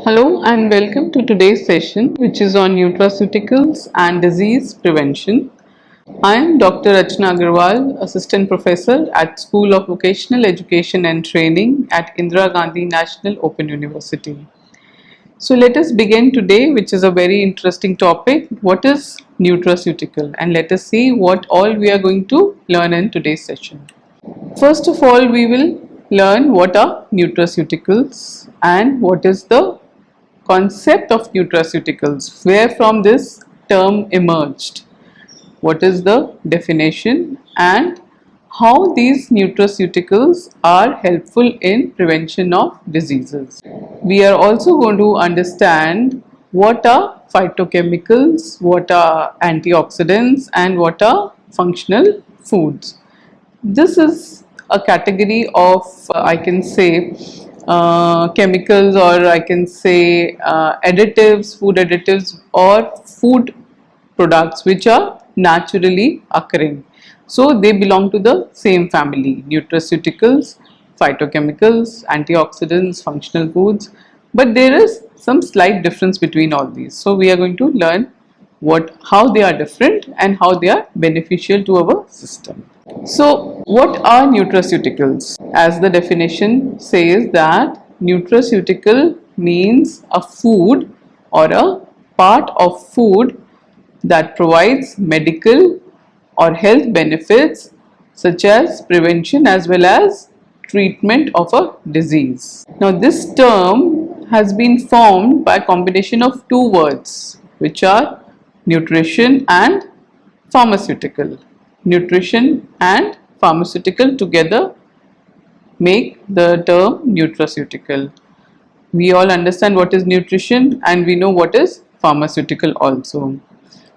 Hello and welcome to today's session, which is on nutraceuticals and disease prevention. I am Dr. Rachna Agarwal, Assistant Professor at School of Vocational Education and Training at Indira Gandhi National Open University. So let us begin today, which is a very interesting topic. What is nutraceutical? And let us see what all we are going to learn in today's session. First of all, we will learn what are nutraceuticals and what is the concept of nutraceuticals, where from this term emerged, what is the definition, and how these nutraceuticals are helpful in prevention of diseases. We are also going to understand what are phytochemicals, what are antioxidants, and what are functional foods. This is a category of I can say chemicals, or I can say additives, food additives or food products which are naturally occurring. So they belong to the same family: nutraceuticals, phytochemicals, antioxidants, functional foods, but there is some slight difference between all these. So we are going to learn how they are different and how they are beneficial to our system. So what are nutraceuticals? As the definition says, that nutraceutical means a food or a part of food that provides medical or health benefits, such as prevention as well as treatment of a disease. Now this term has been formed by a combination of two words, which are nutrition and pharmaceutical. Nutrition and pharmaceutical together make the term nutraceutical. We all understand what is nutrition and we know what is pharmaceutical also.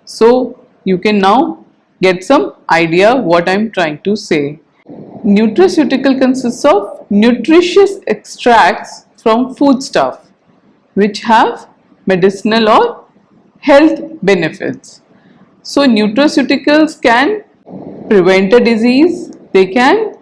So you can now get some idea what I am trying to say. Nutraceutical consists of nutritious extracts from foodstuff which have medicinal or health benefits. So nutraceuticals can prevent a disease, they can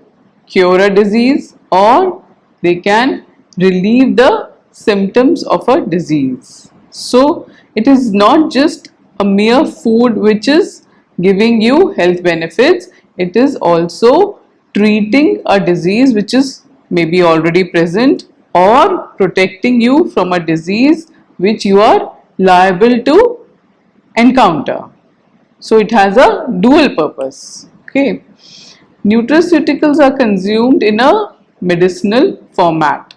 cure a disease, or they can relieve the symptoms of a disease. So it is not just a mere food which is giving you health benefits, it is also treating a disease which is maybe already present, or protecting you from a disease which you are liable to encounter. So it has a dual purpose. Okay. Nutraceuticals are consumed in a medicinal format.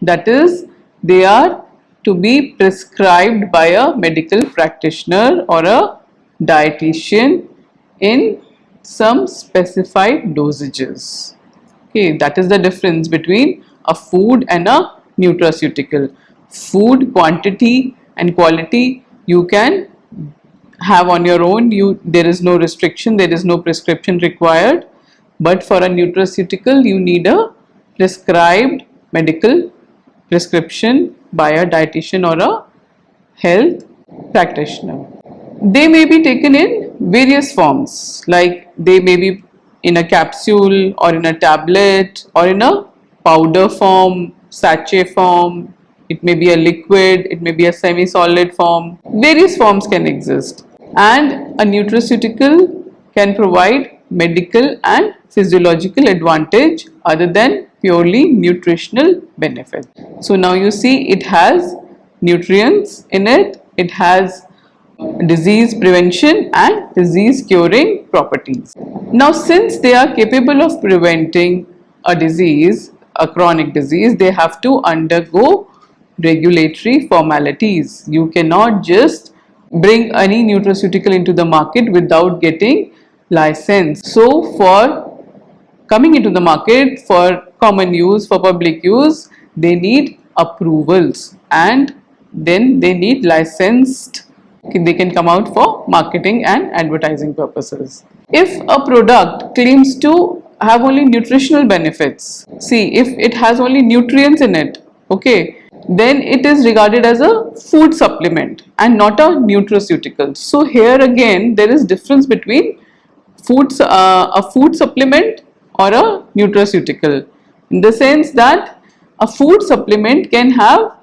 That is, they are to be prescribed by a medical practitioner or a dietitian in some specified dosages. Okay, that is the difference between a food and a nutraceutical. Food quantity and quality you can have on your own. There is no restriction, there is no prescription required, but for a nutraceutical you need a prescribed medical prescription by a dietitian or a health practitioner. They may be taken in various forms, like they may be in a capsule or in a tablet or in a powder form, sachet form. It may be a liquid, it may be a semi-solid form. Various forms can exist, and a nutraceutical can provide medical and physiological advantage other than purely nutritional benefit. So now you see it has nutrients in it, it has disease prevention and disease curing properties. Now since they are capable of preventing a disease, a chronic disease, they have to undergo regulatory formalities. You cannot just bring any nutraceutical into the market without getting license. So for coming into the market for common use, for public use, they need approvals, and then they need licensed. They can come out for marketing and advertising purposes. If a product claims to have only nutritional benefits, see, if it has only nutrients in it, okay, then it is regarded as a food supplement and not a nutraceutical. So here again there is difference between a food supplement or a nutraceutical, in the sense that a food supplement can have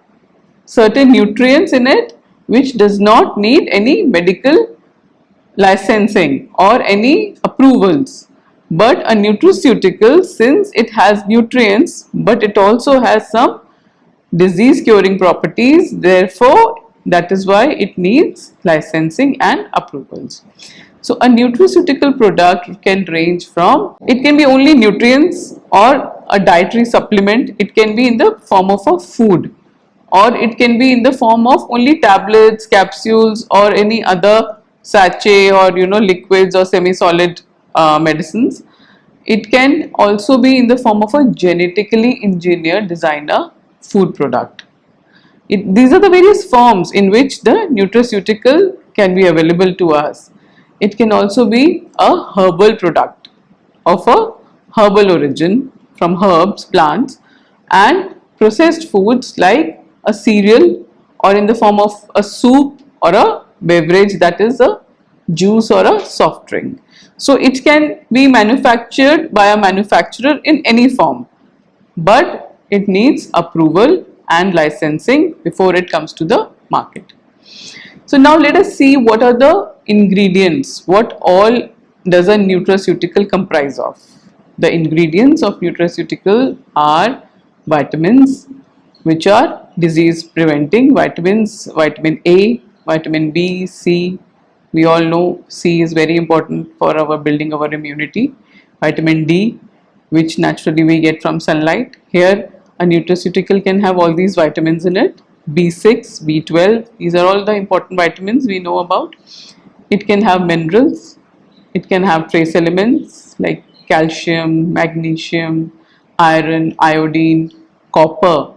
certain nutrients in it which does not need any medical licensing or any approvals. But a nutraceutical, since it has nutrients but it also has some disease curing properties, therefore that is why it needs licensing and approvals. So a nutraceutical product can range from, it can be only nutrients or a dietary supplement, it can be in the form of a food, or it can be in the form of only tablets, capsules, or any other sachet, or liquids or semi-solid medicines. It can also be in the form of a genetically engineered designer food product. These are the various forms in which the nutraceutical can be available to us. It can also be a herbal product of a herbal origin from herbs, plants, and processed foods like a cereal, or in the form of a soup or a beverage, that is a juice or a soft drink. So it can be manufactured by a manufacturer in any form, but it needs approval and licensing before it comes to the market. So now let us see what are the ingredients, what all does a nutraceutical comprise of. The ingredients of nutraceutical are vitamins, which are disease preventing vitamins, vitamin A, vitamin B, C. We all know C is very important for our building our immunity. Vitamin D, which naturally we get from sunlight. Here a nutraceutical can have all these vitamins in it. B6, B12, these are all the important vitamins we know about. It can have minerals, it can have trace elements like calcium, magnesium, iron, iodine, copper,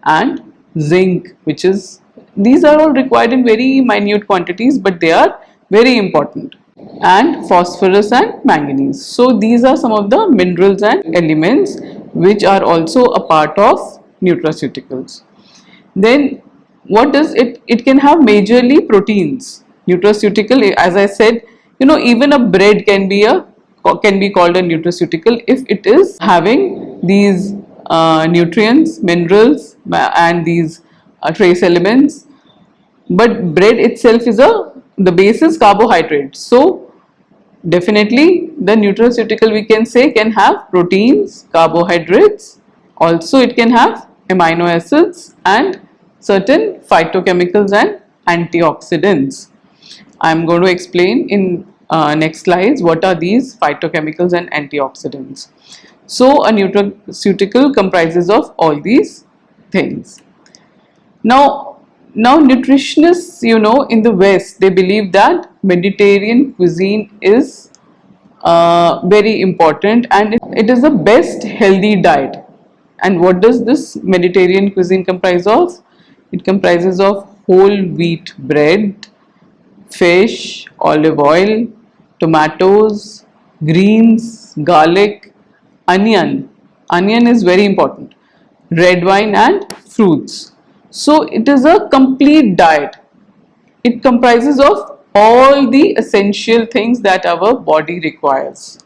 and zinc, which is, these are all required in very minute quantities, but they are very important, and phosphorus and manganese. So these are some of the minerals and elements which are also a part of nutraceuticals. Then what does it can have majorly proteins. Nutraceutical, as I said, even a bread can be called a nutraceutical if it is having these nutrients, minerals, and these trace elements. But bread itself is the base is carbohydrate, so definitely the nutraceutical, we can say, can have proteins, carbohydrates, also it can have amino acids and certain phytochemicals and antioxidants. I am going to explain in next slides what are these phytochemicals and antioxidants. So a nutraceutical comprises of all these things. Now nutritionists, in the West, they believe that Mediterranean cuisine is very important, and it is the best healthy diet. And what does this Mediterranean cuisine comprise of? It comprises of whole wheat bread, fish, olive oil, tomatoes, greens, garlic, onion. Onion is very important. Red wine and fruits. So it is a complete diet. It comprises of all the essential things that our body requires.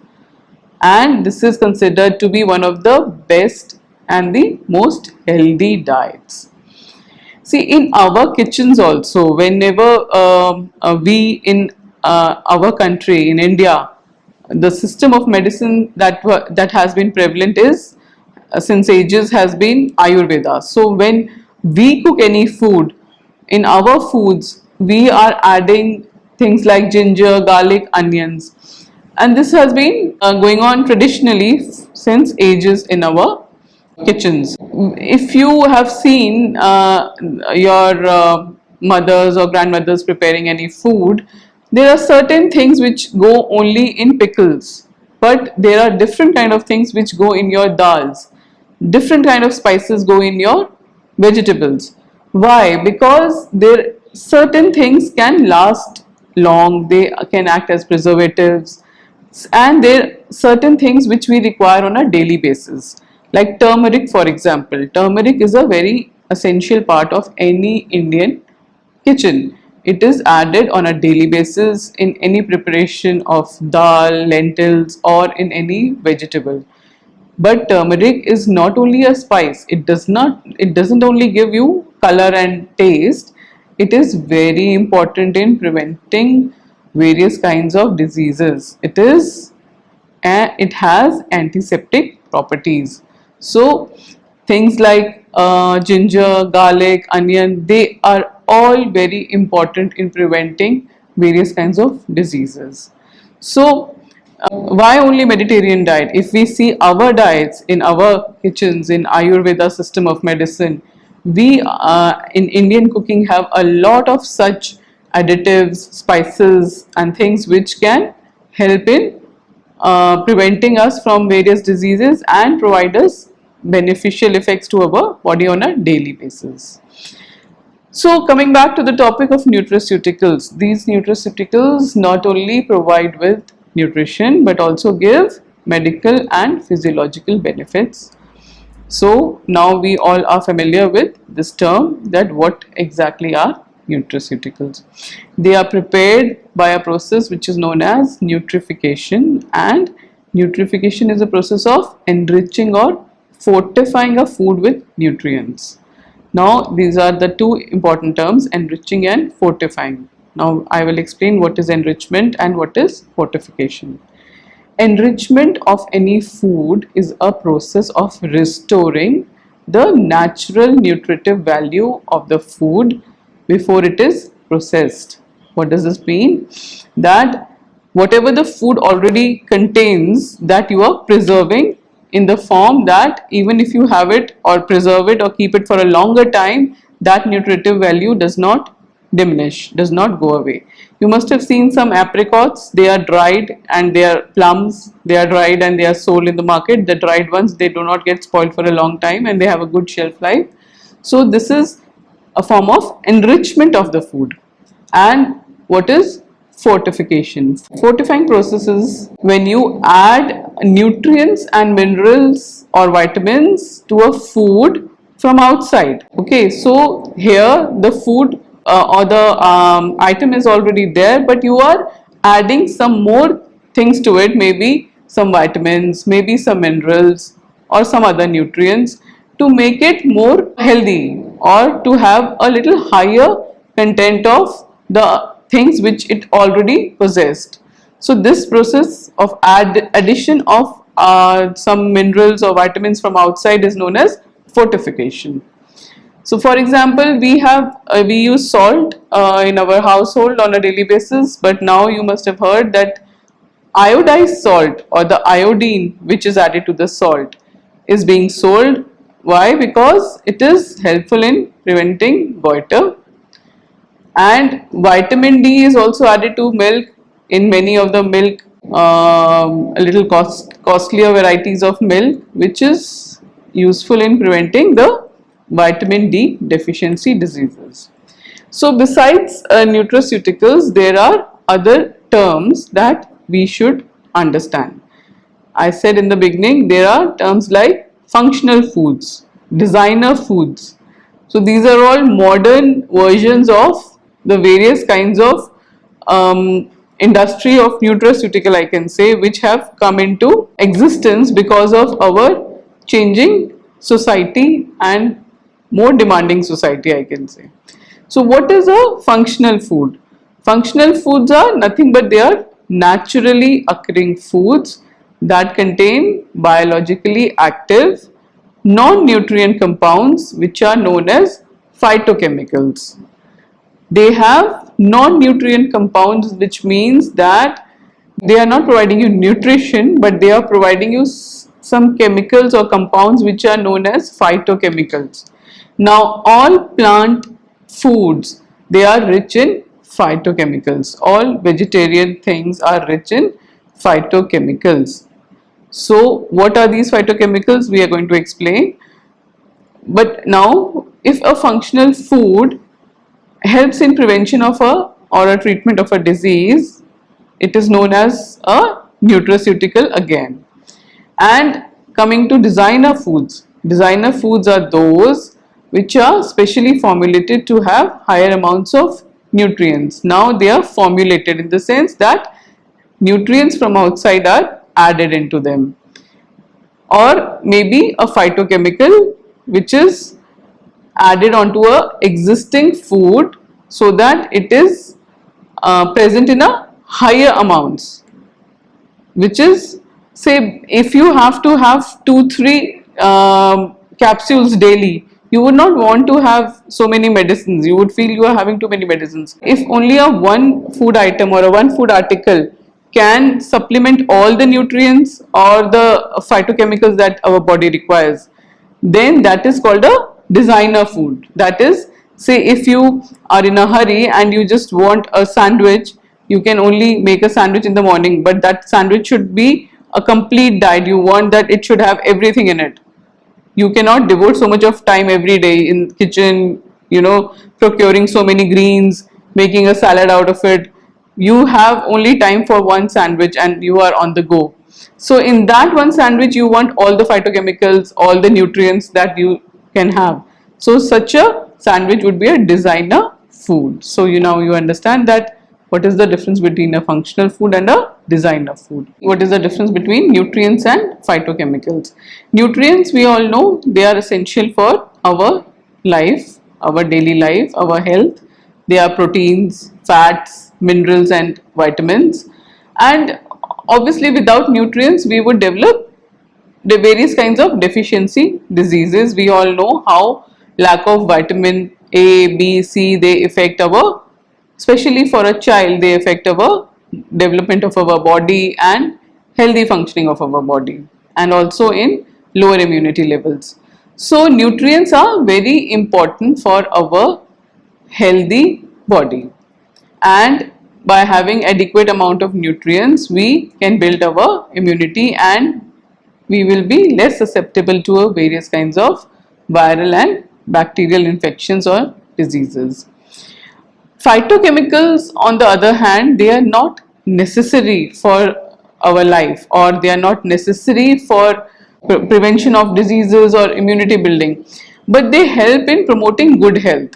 And this is considered to be one of the best and the most healthy diets. See, in our kitchens also, whenever we in our country, in India, the system of medicine that has been prevalent is since ages has been Ayurveda. So when we cook any food, in our foods we are adding things like ginger, garlic, onions, and this has been going on traditionally since ages in our kitchens. If you have seen your mothers or grandmothers preparing any food, there are certain things which go only in pickles, but there are different kind of things which go in your dals, different kind of spices go in your vegetables. Why? Because there certain things can last long, they can act as preservatives, and there are certain things which we require on a daily basis, like turmeric, for example. Turmeric is a very essential part of any Indian kitchen. It is added on a daily basis in any preparation of dal, lentils, or in any vegetable. But turmeric is not only a spice. It doesn't only give you color and taste. It is very important in preventing various kinds of diseases. It has antiseptic properties. So things like ginger, garlic, onion, they are all very important in preventing various kinds of diseases. So why only Mediterranean diet? If we see our diets in our kitchens, in Ayurveda system of medicine, we in Indian cooking have a lot of such additives, spices and things which can help in preventing us from various diseases and provide us beneficial effects to our body on a daily basis. So coming back to the topic of nutraceuticals, these nutraceuticals not only provide with nutrition but also give medical and physiological benefits. So now we all are familiar with this term, that what exactly are nutraceuticals. They are prepared by a process which is known as nutrification, and nutrification is a process of enriching or fortifying a food with nutrients. Now these are the two important terms, enriching and fortifying. Now I will explain what is enrichment and what is fortification. Enrichment of any food is a process of restoring the natural nutritive value of the food before it is processed. What does this mean? That whatever the food already contains, that you are preserving in the form that even if you have it or preserve it or keep it for a longer time, that nutritive value does not diminish, does not go away. You must have seen some apricots, they are dried, and they are plums, they are dried and they are sold in the market. The dried ones, they do not get spoiled for a long time and they have a good shelf life. So this is a form of enrichment of the food. And what is fortification? Fortifying processes when you add nutrients and minerals or vitamins to a food from outside. Okay, so here the food or the item is already there, but you are adding some more things to it, maybe some vitamins, maybe some minerals or some other nutrients, to make it more healthy or to have a little higher content of the things which it already possessed. So this process of addition of some minerals or vitamins from outside is known as fortification. So for example, we use salt in our household on a daily basis, but now you must have heard that iodized salt or the iodine which is added to the salt is being sold. Why? Because it is helpful in preventing goiter. And vitamin D is also added to milk in many of the milk, a little costlier varieties of milk, which is useful in preventing the vitamin D deficiency diseases. So besides nutraceuticals, there are other terms that we should understand. I said in the beginning, there are terms like functional foods, designer foods. So these are all modern versions of the various kinds of industry of nutraceutical, I can say, which have come into existence because of our changing society and more demanding society, I can say. So what is a functional food? Functional foods are nothing but they are naturally occurring foods that contain biologically active non-nutrient compounds which are known as phytochemicals. They have non-nutrient compounds, which means that they are not providing you nutrition, but they are providing you some chemicals or compounds which are known as phytochemicals. Now all plant foods, they are rich in phytochemicals. All vegetarian things are rich in phytochemicals. So what are these phytochemicals? We are going to explain. But now if a functional food helps in prevention of a or a treatment of a disease, it is known as a nutraceutical again. And coming to designer foods are those which are specially formulated to have higher amounts of nutrients. Now they are formulated in the sense that nutrients from outside are added into them. or maybe a phytochemical which is added onto a existing food so that it is present in a higher amounts, which is, say, if you have to have 2 3 capsules daily, you would not want to have so many medicines. You would feel you are having too many medicines. If only a one food item or a one food article can supplement all the nutrients or the phytochemicals that our body requires, then that is called a designer food. That is, say if you are in a hurry and you just want a sandwich, you can only make a sandwich in the morning, but that sandwich should be a complete diet. You want that it should have everything in it. You cannot devote so much of time every day in kitchen, procuring so many greens, making a salad out of it. You have only time for one sandwich and you are on the go. So in that one sandwich you want all the phytochemicals, all the nutrients that you can have. So such a sandwich would be a designer food. So now you understand that what is the difference between a functional food and a designer food. What is the difference between nutrients and phytochemicals? Nutrients, we all know, they are essential for our life, our daily life, our health. They are proteins, fats, minerals and vitamins. And obviously without nutrients we would develop the various kinds of deficiency diseases. We all know how lack of vitamin A, B, C, they affect our, especially for a child, they affect our development of our body and healthy functioning of our body, and also in lower immunity levels. So nutrients are very important for our healthy body, and by having adequate amount of nutrients we can build our immunity and we will be less susceptible to various kinds of viral and bacterial infections or diseases. Phytochemicals, on the other hand, they are not necessary for our life, or they are not necessary for prevention of diseases or immunity building, but they help in promoting good health.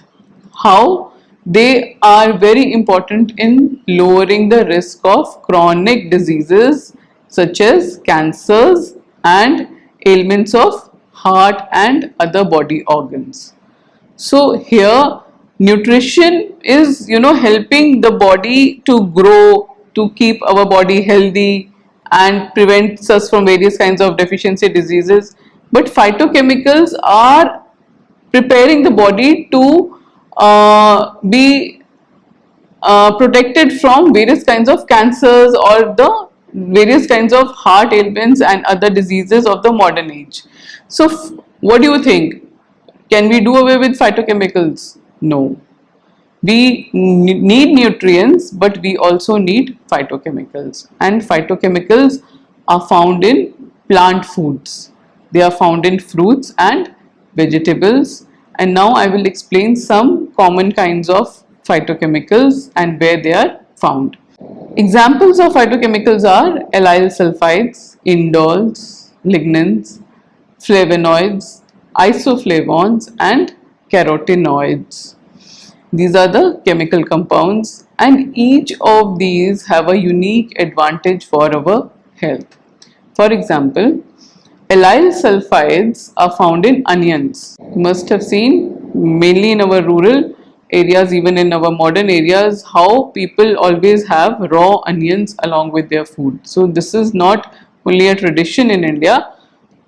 How? They are very important in lowering the risk of chronic diseases such as cancers and ailments of heart and other body organs. So here nutrition is helping the body to grow, to keep our body healthy and prevents us from various kinds of deficiency diseases. But phytochemicals are preparing the body to be protected from various kinds of cancers or the various kinds of heart ailments and other diseases of the modern age. So what do you think? Can we do away with phytochemicals? No. We need nutrients, but we also need phytochemicals. And phytochemicals are found in plant foods. They are found in fruits and vegetables. And now I will explain some common kinds of phytochemicals and where they are found. Examples of phytochemicals are allyl sulfides, indols, lignans, flavonoids, isoflavones and carotenoids. These are the chemical compounds, and each of these have a unique advantage for our health. For example, allyl sulfides are found in onions. You must have seen mainly in our rural areas, even in our modern areas, how people always have raw onions along with their food. So this is not only a tradition in India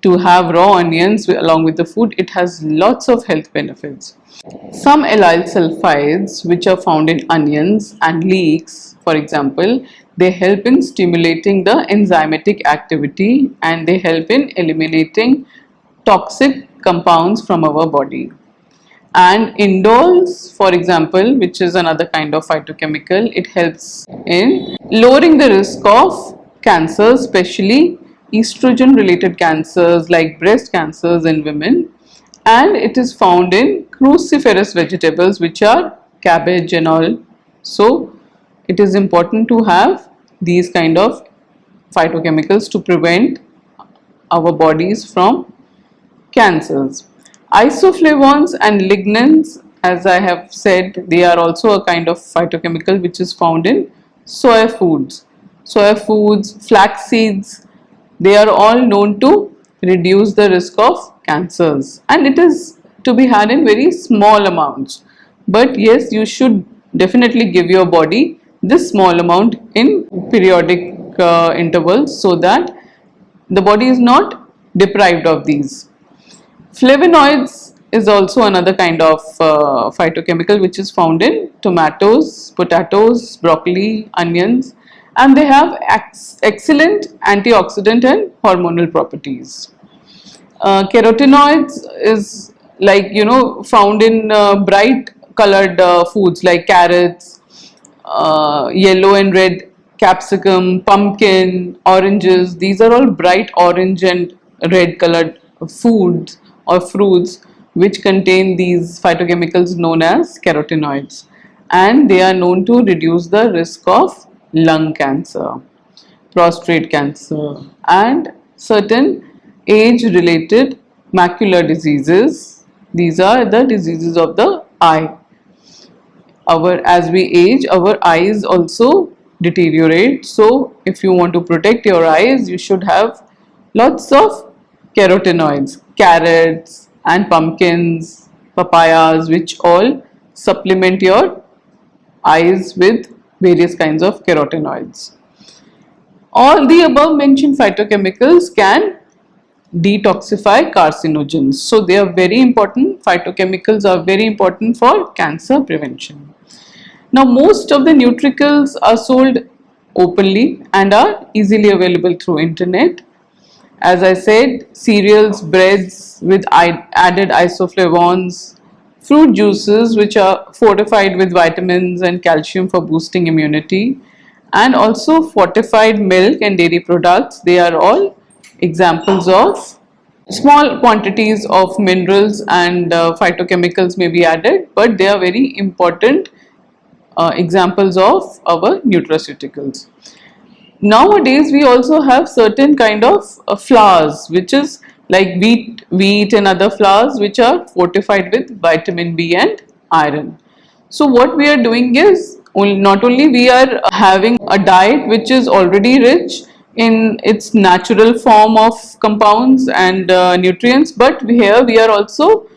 to have raw onions along with the food. It has lots of health benefits. Some allyl sulfides which are found in onions and leeks, for example, they help in stimulating the enzymatic activity and they help in eliminating toxic compounds from our body. And indoles, for example, which is another kind of phytochemical, it helps in lowering the risk of cancer, especially estrogen related cancers like breast cancers in women, and it is found in cruciferous vegetables which are cabbage and all. So it is important to have these kind of phytochemicals to prevent our bodies from cancers. Isoflavones and lignans, as I have said, they are also a kind of phytochemical which is found in soya foods. Soya foods, flax seeds, they are all known to reduce the risk of cancers, and it is to be had in very small amounts. But yes, you should definitely give your body this small amount in periodic intervals, so that the body is not deprived of these. Flavonoids is also another kind of phytochemical which is found in tomatoes, potatoes, broccoli, onions, and they have excellent antioxidant and hormonal properties. Carotenoids is, like, found in bright colored foods like carrots, yellow and red capsicum, pumpkin, oranges. These are all bright orange and red colored foods or fruits which contain these phytochemicals known as carotenoids, and they are known to reduce the risk of lung cancer, prostate cancer, and certain age related macular diseases. These are the diseases of the eye. As we age, our eyes also deteriorate, so if you want to protect your eyes, you should have lots of carotenoids, carrots and pumpkins, papayas, which all supplement your eyes with various kinds of carotenoids. All the above mentioned phytochemicals can detoxify carcinogens, so they are very important. Phytochemicals are very important for cancer prevention. Now, most of the nutricals are sold openly and are easily available through internet. As I said, cereals, breads with added isoflavones, fruit juices which are fortified with vitamins and calcium for boosting immunity, and also fortified milk and dairy products. They are all examples of small quantities of minerals and phytochemicals may be added, but they are very important examples of our nutraceuticals. Nowadays we also have certain kind of flours, which is like wheat and other flours which are fortified with vitamin B and iron. So what we are doing is, not only we are having a diet which is already rich in its natural form of compounds and nutrients, but here we are also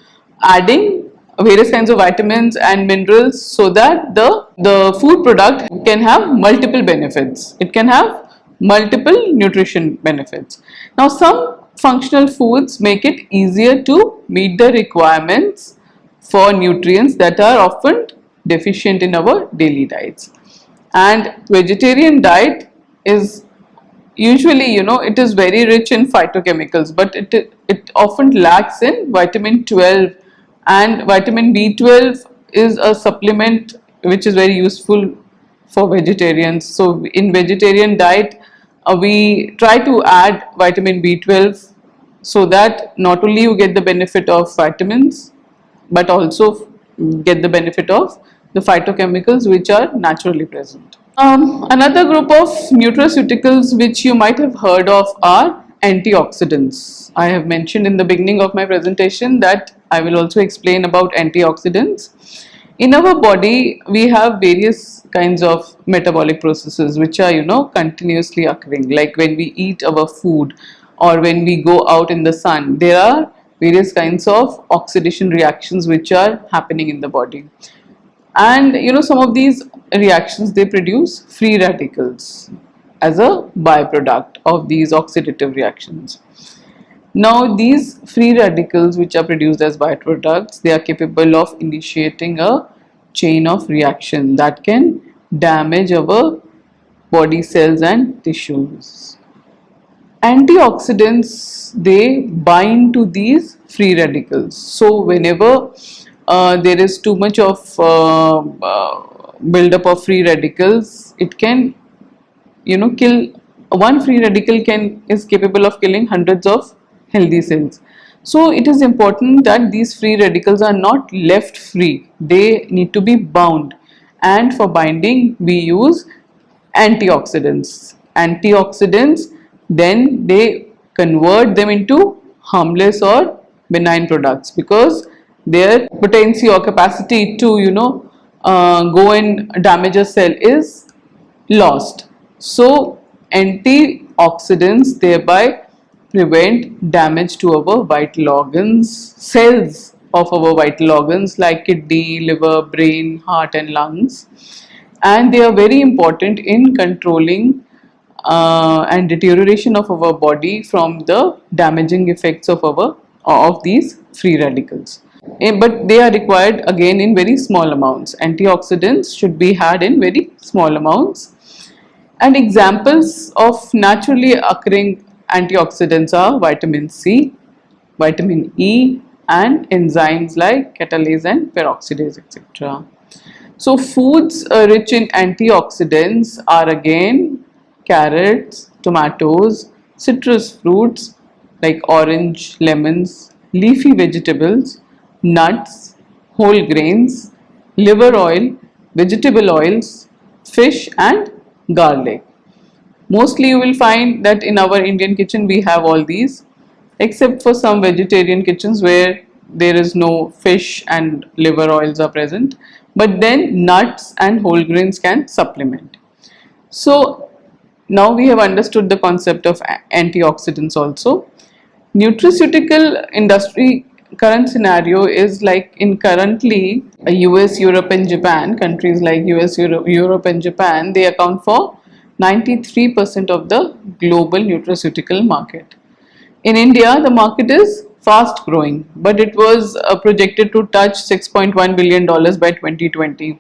adding various kinds of vitamins and minerals, so that the food product can have multiple benefits. It can have multiple nutrition benefits. Now, some functional foods make it easier to meet the requirements for nutrients that are often deficient in our daily diets. And vegetarian diet is usually, it is very rich in phytochemicals, but it often lacks in vitamin 12, and vitamin B12 is a supplement which is very useful for vegetarians. So in vegetarian diet, we try to add vitamin B12, so that not only you get the benefit of vitamins, but also get the benefit of the phytochemicals which are naturally present. Another group of nutraceuticals which you might have heard of are antioxidants. I have mentioned in the beginning of my presentation that I will also explain about antioxidants. In our body, we have various kinds of metabolic processes which are, continuously occurring. Like when we eat our food or when we go out in the sun, there are various kinds of oxidation reactions which are happening in the body. And some of these reactions, they produce free radicals as a byproduct of these oxidative reactions. Now, these free radicals which are produced as byproducts, they are capable of initiating a chain of reaction that can damage our body cells and tissues. Antioxidants, they bind to these free radicals. So whenever there is too much of buildup of free radicals, it can, kill. One free radical is capable of killing hundreds of healthy cells. So it is important that these free radicals are not left free. They need to be bound, and for binding we use antioxidants. Antioxidants, then they convert them into harmless or benign products, because their potency or capacity to go and damage a cell is lost. So antioxidants thereby prevent damage to our vital organs, cells of our vital organs like kidney, liver, brain, heart, and lungs. And they are very important in controlling and deterioration of our body from the damaging effects of these free radicals. But they are required again in very small amounts. Antioxidants should be had in very small amounts. And examples of naturally occurring antioxidants are vitamin C, vitamin E, and enzymes like catalase and peroxidase, etc. So foods rich in antioxidants are again carrots, tomatoes, citrus fruits like orange, lemons, leafy vegetables, nuts, whole grains, liver oil, vegetable oils, fish, and garlic. Mostly you will find that in our Indian kitchen we have all these, except for some vegetarian kitchens where there is no fish and liver oils are present, but then nuts and whole grains can supplement. So now we have understood the concept of antioxidants also. Nutraceutical industry current scenario is like in currently US, Europe and Japan, countries like US, Europe and Japan, they account for 93% of the global nutraceutical market. In India, the market is fast growing, but it was projected to touch $6.1 billion by 2020.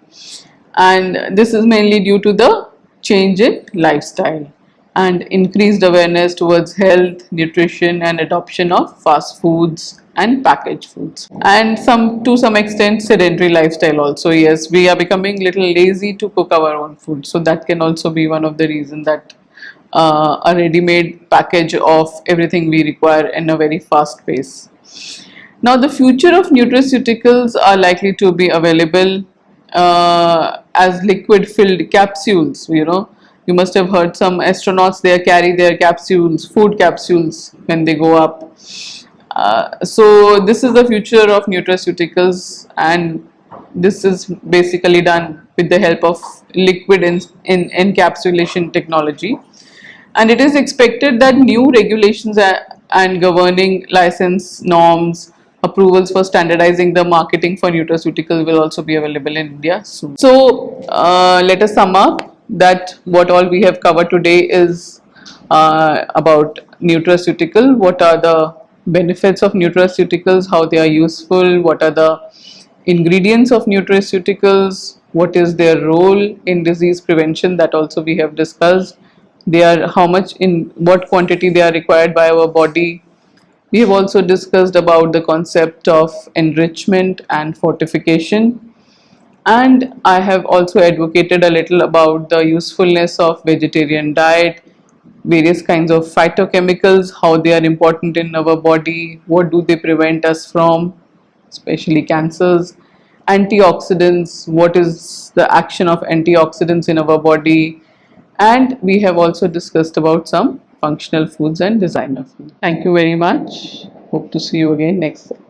And this is mainly due to the change in lifestyle and increased awareness towards health, nutrition, and adoption of fast foods and packaged foods. And to some extent, sedentary lifestyle also. Yes, we are becoming little lazy to cook our own food. So that can also be one of the reasons that a ready-made package of everything we require in a very fast pace. Now, the future of nutraceuticals are likely to be available as liquid-filled capsules. You must have heard some astronauts, they carry their capsules, food capsules, when they go up. So this is the future of nutraceuticals, and this is basically done with the help of liquid encapsulation technology. And it is expected that new regulations and governing license norms, approvals for standardizing the marketing for nutraceuticals will also be available in India soon. So let us sum up that what all we have covered today is about nutraceutical. What are the benefits of nutraceuticals, how they are useful, what are the ingredients of nutraceuticals, what is their role in disease prevention, that also we have discussed. They are how much, in what quantity they are required by our body. We have also discussed about the concept of enrichment and fortification, and I have also advocated a little about the usefulness of vegetarian diet, various kinds of phytochemicals, how they are important in our body, what do they prevent us from, especially cancers, antioxidants, what is the action of antioxidants in our body, and we have also discussed about some functional foods and designer foods. Thank you very much. Hope to see you again next time.